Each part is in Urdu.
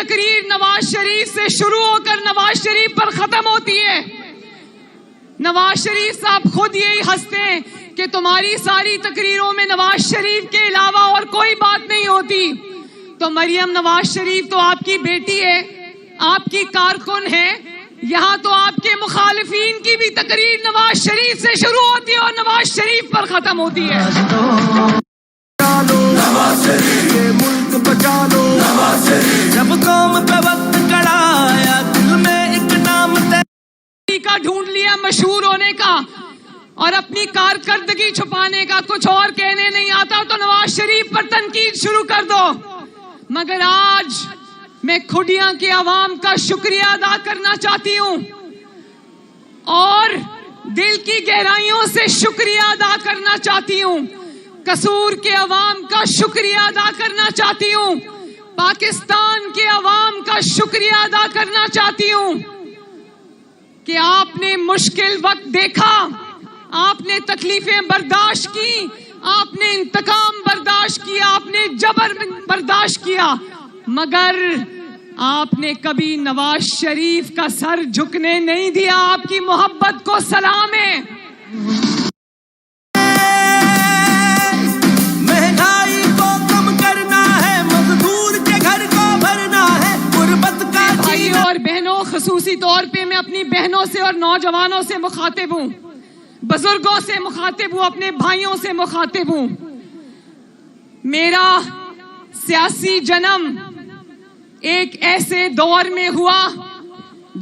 تقریر نواز شریف سے شروع ہو کر نواز شریف پر ختم ہوتی ہے. نواز شریف صاحب خود یہی ہنستے ہیں کہ تمہاری ساری تقریروں میں نواز شریف کے علاوہ اور کوئی بات نہیں ہوتی. تو مریم نواز شریف تو آپ کی بیٹی ہے, آپ کی کارکن ہے. یہاں تو آپ کے مخالفین کی بھی تقریر نواز شریف سے شروع ہوتی ہے اور نواز شریف پر ختم ہوتی ہے. نواز شریف یہ ملک بچا لو, نواز شریف جب قوم پہ وقت کڑا آیا دل میں ایک نام کا ڈھونڈ لیا مشہور ہونے کا اور اپنی کارکردگی چھپانے کا, کچھ اور کہنے نہیں آتا تو نواز شریف پر تنقید شروع کر دو. مگر آج میں کھڈیاں کے عوام کا شکریہ ادا کرنا چاہتی ہوں اور دل کی گہرائیوں سے شکریہ ادا کرنا چاہتی ہوں. قصور کے عوام کا شکریہ ادا کرنا چاہتی ہوں. پاکستان کے عوام کا شکریہ ادا کرنا چاہتی ہوں کہ آپ نے مشکل وقت دیکھا, آپ نے تکلیفیں برداشت کی, آپ نے انتقام برداشت کیا, آپ نے جبر برداشت کیا, مگر آپ نے کبھی نواز شریف کا سر جھکنے نہیں دیا. آپ کی محبت کو سلام ہے. مہنگائی کو کم کرنا ہے, مزدور کے گھر کو بھرنا ہے, غربت کا بھائیوں اور بہنوں, خصوصی طور پہ میں اپنی بہنوں سے اور نوجوانوں سے مخاطب ہوں, بزرگوں سے مخاطب ہوں, اپنے بھائیوں سے مخاطب ہوں. میرا سیاسی جنم ایک ایسے دور میں ہوا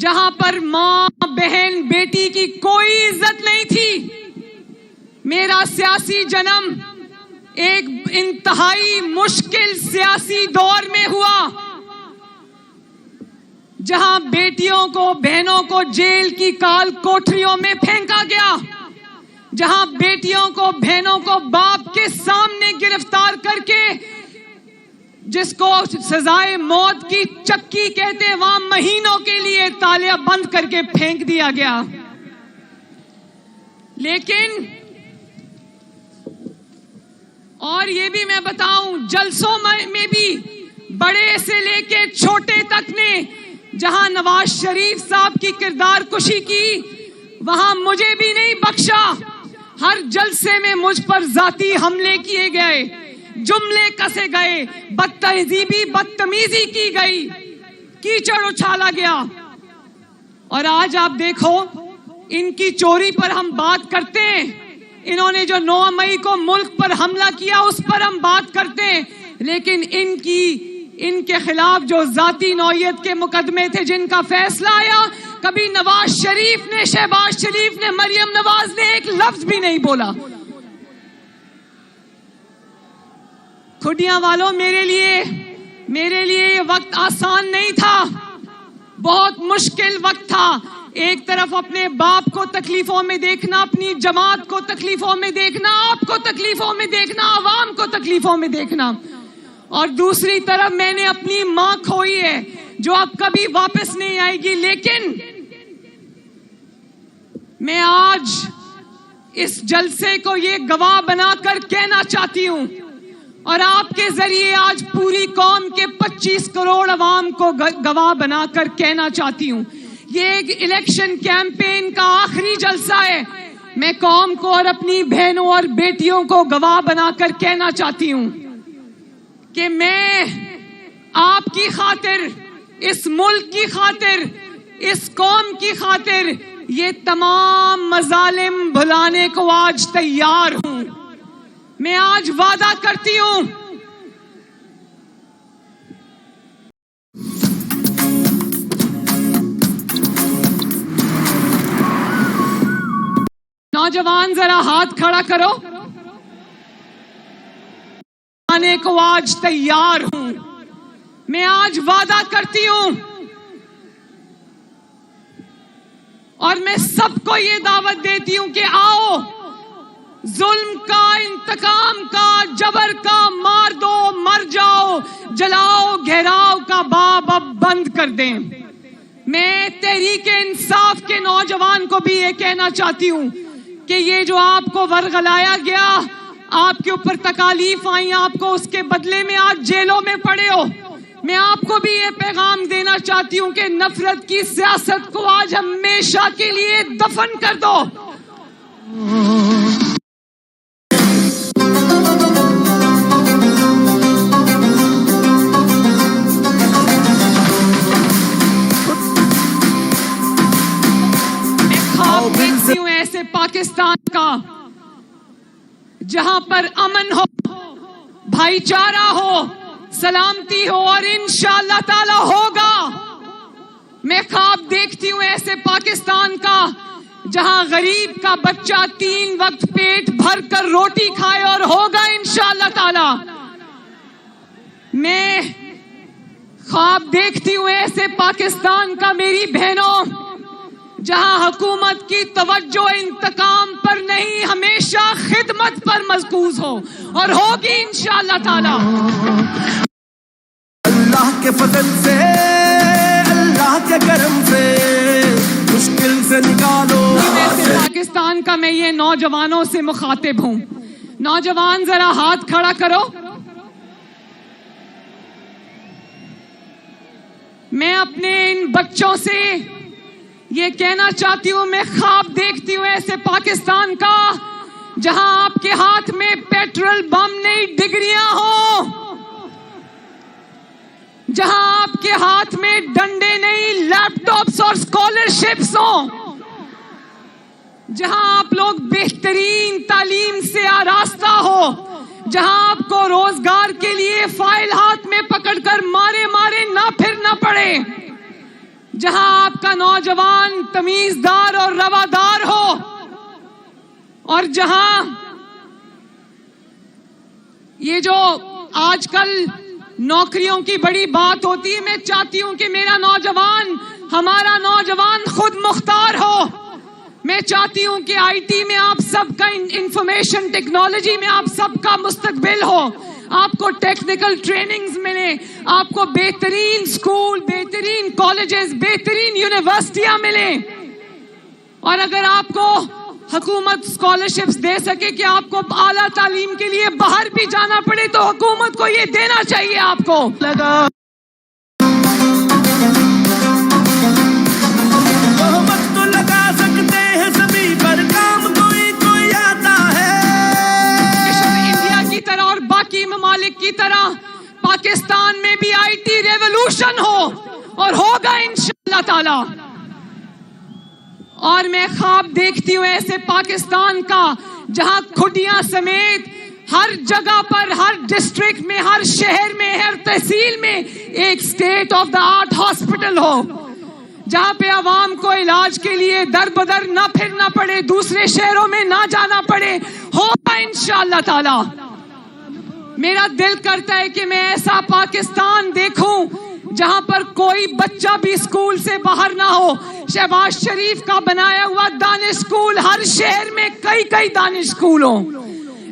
جہاں پر ماں بہن بیٹی کی کوئی عزت نہیں تھی. میرا سیاسی جنم ایک انتہائی مشکل سیاسی دور میں ہوا جہاں بیٹیوں کو بہنوں کو جیل کی کال کوٹریوں میں پھینکا گیا, جہاں بیٹیوں کو بہنوں کو باپ کے سامنے گرفتار کر کے جس کو سزائے موت کی چکی کہتے ہیں وہاں مہینوں کے لیے تالیا بند کر کے پھینک دیا گیا. لیکن اور یہ بھی میں بتاؤں, جلسوں میں بھی بڑے سے لے کے چھوٹے تک نے جہاں نواز شریف صاحب کی کردار کشی کی وہاں مجھے بھی نہیں بخشا. ہر جلسے میں مجھ پر ذاتی حملے کیے گئے, جملے کسے گئے, بدتمیزی کی گئی, کیچڑ اچھالا گیا. اور آج آپ دیکھو ان کی چوری پر ہم بات کرتے ہیں, انہوں نے جو 9 مئی کو ملک پر حملہ کیا اس پر ہم بات کرتے ہیں, لیکن ان کے خلاف جو ذاتی نوعیت کے مقدمے تھے جن کا فیصلہ آیا, کبھی نواز شریف نے, شہباز شریف نے, مریم نواز نے ایک لفظ بھی نہیں بولا. کھڈیاں والوں, میرے لیے یہ وقت آسان نہیں تھا, بہت مشکل وقت تھا. ایک طرف اپنے باپ کو تکلیفوں میں دیکھنا, اپنی جماعت کو تکلیفوں میں دیکھنا, آپ کو تکلیفوں میں دیکھنا, عوام کو تکلیفوں میں دیکھنا, اور دوسری طرف میں نے اپنی ماں کھوئی ہے جو اب کبھی واپس نہیں آئے گی. لیکن میں آج اس جلسے کو یہ گواہ بنا کر کہنا چاہتی ہوں اور آپ کے ذریعے آج پوری قوم کے 25 کروڑ عوام کو گواہ بنا کر کہنا چاہتی ہوں, یہ ایک الیکشن کیمپین کا آخری جلسہ ہے. میں قوم کو اور اپنی بہنوں اور بیٹیوں کو گواہ بنا کر کہنا چاہتی ہوں کہ میں آپ کی خاطر, اس ملک کی خاطر, اس قوم کی خاطر یہ تمام مظالم بھلانے کو آج تیار ہوں. میں آج وعدہ کرتی ہوں نوجوان ذرا ہاتھ کھڑا کرو, آنے کو آج تیار ہوں. میں آج وعدہ کرتی ہوں اور میں سب کو یہ دعوت دیتی ہوں کہ آؤ, ظلم کا, انتقام کا, جبر کا, مار دو, مر جاؤ, جلاؤ گھیراؤ کا باب اب بند کر دیں. میں تحریک انصاف کے نوجوان کو بھی یہ کہنا چاہتی ہوں کہ یہ جو آپ کو ورغلایا گیا, آپ کے اوپر تکالیف آئیں, آپ کو اس کے بدلے میں آج جیلوں میں پڑے ہو, میں آپ کو بھی یہ پیغام دینا چاہتی ہوں کہ نفرت کی سیاست کو آج ہمیشہ کے لیے دفن کر دو. دیکھتی ہوں ایسے پاکستان کا جہاں پر امن ہو, بھائی چارہ ہو, سلامتی ہو, اور انشاءاللہ تعالی ہوگا. میں خواب دیکھتی ہوں ایسے پاکستان کا جہاں غریب کا بچہ 3 وقت پیٹ بھر کر روٹی کھائے, اور ہوگا انشاءاللہ تعالی. میں خواب دیکھتی ہوں ایسے پاکستان کا میری بہنوں جہاں حکومت کی توجہ انتقام پر نہیں, ہمیشہ خدمت پر مرکوز ہو, اور ہوگی انشاءاللہ تعالی. اللہ کے فضل سے, اللہ کے کرم سے مشکل سے نکالو. ویسے پاکستان کا میں یہ نوجوانوں سے مخاطب ہوں. نوجوان ذرا ہاتھ کھڑا کرو. میں اپنے ان بچوں سے یہ کہنا چاہتی ہوں, میں خواب دیکھتی ہوں ایسے پاکستان کا جہاں آپ کے ہاتھ میں پیٹرول بم نہیں ڈگریاں ہوں, جہاں آپ کے ہاتھ میں ڈنڈے نہیں لیپ ٹاپس اور اسکالرشپس ہوں, جہاں آپ لوگ بہترین تعلیم سے آراستہ ہو, جہاں آپ کو روزگار کے لیے فائل ہاتھ میں پکڑ کر مارے مارے نہ پھرنا پڑے, جہاں آپ کا نوجوان تمیزدار اور روادار ہو, اور جہاں یہ جو آج کل نوکریوں کی بڑی بات ہوتی ہے, میں چاہتی ہوں کہ میرا نوجوان, ہمارا نوجوان خود مختار ہو. میں چاہتی ہوں کہ آئی ٹی میں آپ سب کا, انفارمیشن ٹیکنالوجی میں آپ سب کا مستقبل ہو, آپ کو ٹیکنیکل ٹریننگز ملے, آپ کو بہترین سکول, بہترین کالجز, بہترین یونیورسٹیاں ملیں, اور اگر آپ کو حکومت اسکالرشپس دے سکے کہ آپ کو اعلیٰ تعلیم کے لیے باہر بھی جانا پڑے تو حکومت کو یہ دینا چاہیے آپ کو. وقت تو لگا سکتے ہیں سبھی پر, کام کوئی کوئی آتا ہے. انڈیا کی طرح اور باقی ممالک کی طرح پاکستان میں بھی آئی ٹی ریولوشن ہو, اور ہوگا انشاءاللہ تعالی. اور میں خواب دیکھتی ہوں ایسے پاکستان کا جہاں کھڈیاں سمیت ہر جگہ پر, ہر ڈسٹرکٹ میں, ہر شہر میں, ہر تحصیل میں ایک state of the art hospital ہو, جہاں پہ عوام کو علاج کے لیے در بدر نہ پھرنا پڑے, دوسرے شہروں میں نہ جانا پڑے. ہوگا انشاءاللہ تعالی. میرا دل کرتا ہے کہ میں ایسا پاکستان دیکھوں جہاں پر کوئی بچہ بھی اسکول سے باہر نہ ہو. شہباز شریف کا بنایا ہوا دانش اسکول, ہر شہر میں کئی دانش اسکول ہوں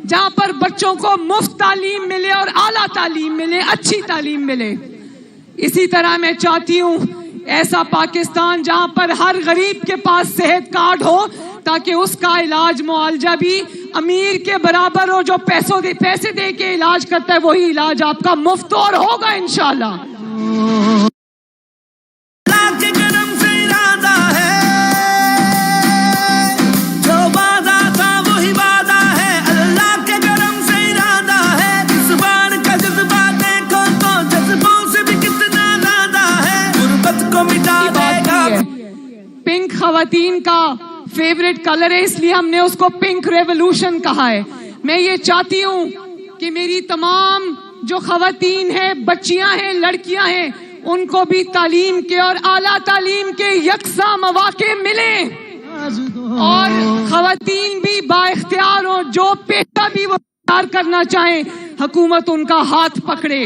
جہاں پر بچوں کو مفت تعلیم ملے اور اعلیٰ تعلیم ملے, اچھی تعلیم ملے. اسی طرح میں چاہتی ہوں ایسا پاکستان جہاں پر ہر غریب کے پاس صحت کارڈ ہو, تاکہ اس کا علاج معالجہ بھی امیر کے برابر ہو. جو پیسے دے کے علاج کرتا ہے وہی علاج آپ کا مفت اور ہوگا انشاءاللہ. اللہ کے کرم سے ارادہ ہے, جو وعدہ تھا وہی وعدہ ہے. اللہ کے کرم سے ارادہ ہے, اس بار کا جذبہ دیکھو تو جذبوں سے بھی کتنا زیادہ ہے. غربت کو مٹا دے گا. پنک خواتین کا فیوریٹ کلر ہے, اس لیے ہم نے اس کو پنک ریولوشن کہا ہے. میں یہ چاہتی ہوں کہ میری تمام جو خواتین ہیں, بچیاں ہیں, لڑکیاں ہیں, ان کو بھی تعلیم کے اور اعلیٰ تعلیم کے یکساں مواقع ملیں, اور خواتین بھی با اختیار ہوں. جو پیشہ بھی وہ اختیار کرنا چاہیں, حکومت ان کا ہاتھ پکڑے.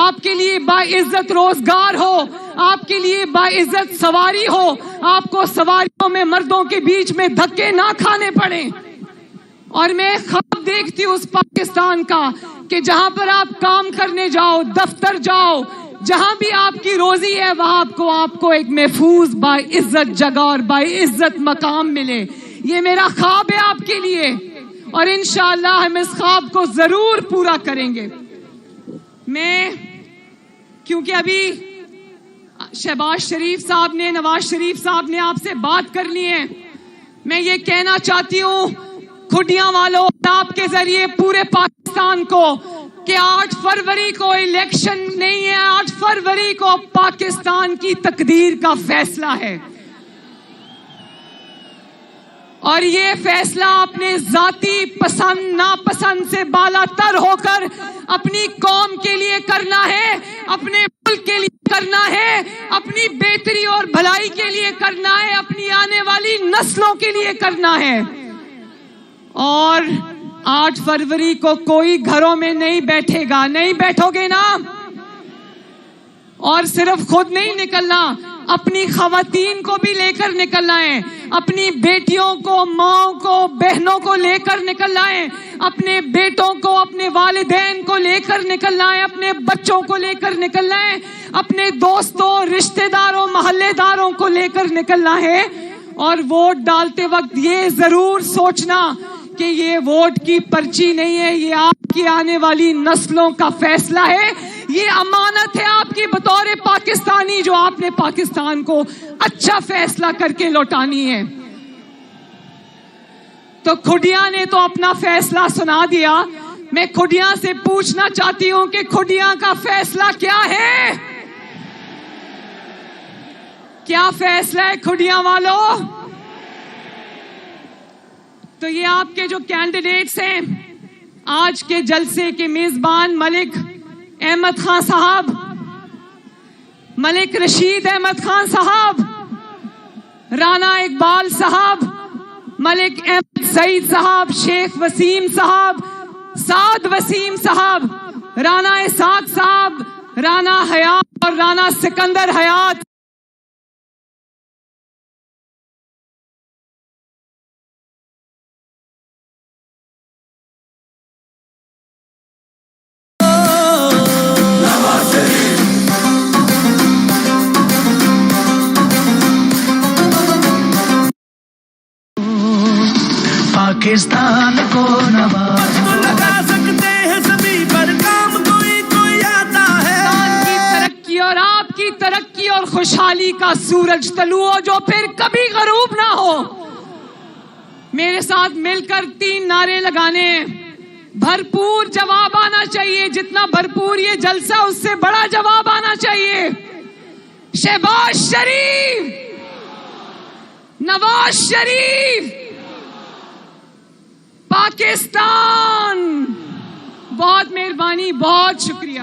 آپ کے لیے باعزت روزگار ہو, آپ کے لیے باعزت سواری ہو, آپ کو سواریوں میں مردوں کے بیچ میں دھکے نہ کھانے پڑیں. اور میں خواب دیکھتی ہوں اس پاکستان کا کہ جہاں پر آپ کام کرنے جاؤ, دفتر جاؤ, جہاں بھی آپ کی روزی ہے وہاں آپ کو ایک محفوظ باعزت جگہ اور باعزت مقام ملے. یہ میرا خواب ہے آپ کے لیے, اور انشاءاللہ ہم اس خواب کو ضرور پورا کریں گے. میں کیونکہ ابھی شہباز شریف صاحب نے، نواز شریف صاحب نے آپ سے بات کرنی ہے. میں یہ کہنا چاہتی ہوں کھڈیاں والوں آپ کے ذریعے پورے پاکستان کو کہ 8 فروری کو الیکشن نہیں ہے، 8 فروری کو پاکستان کی تقدیر کا فیصلہ ہے. اور یہ فیصلہ اپنے ذاتی پسند ناپسند سے بالا تر ہو کر اپنی قوم کے لیے کرنا ہے، اپنے ملک کے لیے کرنا ہے، اپنی بہتری اور بھلائی کے لیے کرنا ہے، اپنی آنے والی نسلوں کے لیے کرنا ہے. اور 8 فروری کو کوئی گھروں میں نہیں بیٹھے گا. نہیں بیٹھو گے نا؟ اور صرف خود نہیں نکلنا، اپنی خواتین کو بھی لے کر نکلنا ہے، اپنی بیٹیوں کو، ماں کو، بہنوں کو لے کر نکلنا ہے، اپنے بیٹوں کو، اپنے والدین کو لے کر نکلنا ہے، اپنے بچوں کو لے کر نکلنا ہے، اپنے دوستوں، رشتہ داروں، محلے داروں کو لے کر نکلنا ہے. اور ووٹ ڈالتے وقت یہ ضرور سوچنا کہ یہ ووٹ کی پرچی نہیں ہے، یہ آپ کی آنے والی نسلوں کا فیصلہ ہے، یہ امانت ہے آپ کی بطور پاکستانی جو آپ نے پاکستان کو اچھا فیصلہ کر کے لوٹانی ہے. تو کھڈیاں نے تو اپنا فیصلہ سنا دیا. میں کھڈیاں سے پوچھنا چاہتی ہوں کہ کھڈیاں کا فیصلہ کیا ہے؟ کیا فیصلہ ہے کھڈیاں والوں؟ تو یہ آپ کے جو کینڈیڈیٹس ہیں، آج کے جلسے کے میزبان ملک احمد خان صاحب، ملک رشید احمد خان صاحب، رانا اقبال صاحب، ملک احمد سعید صاحب، شیخ وسیم صاحب، سعد وسیم صاحب، رانا اسحاق صاحب، رانا حیات اور رانا سکندر حیات. پاکستان کو نواز تو لگا سکتے ہیں سبھی پر کام کوئی آتا ہے. کی ترقی اور آپ کی ترقی اور خوشحالی کا سورج طلوع ہو جو پھر کبھی غروب نہ ہو. میرے ساتھ مل کر 3 نعرے لگانے ہیں. بھرپور جواب آنا چاہیے، جتنا بھرپور یہ جلسہ اس سے بڑا جواب آنا چاہیے. شہباز شریف، نواز شریف، پاکستان. بہت مہربانی، بہت شکریہ.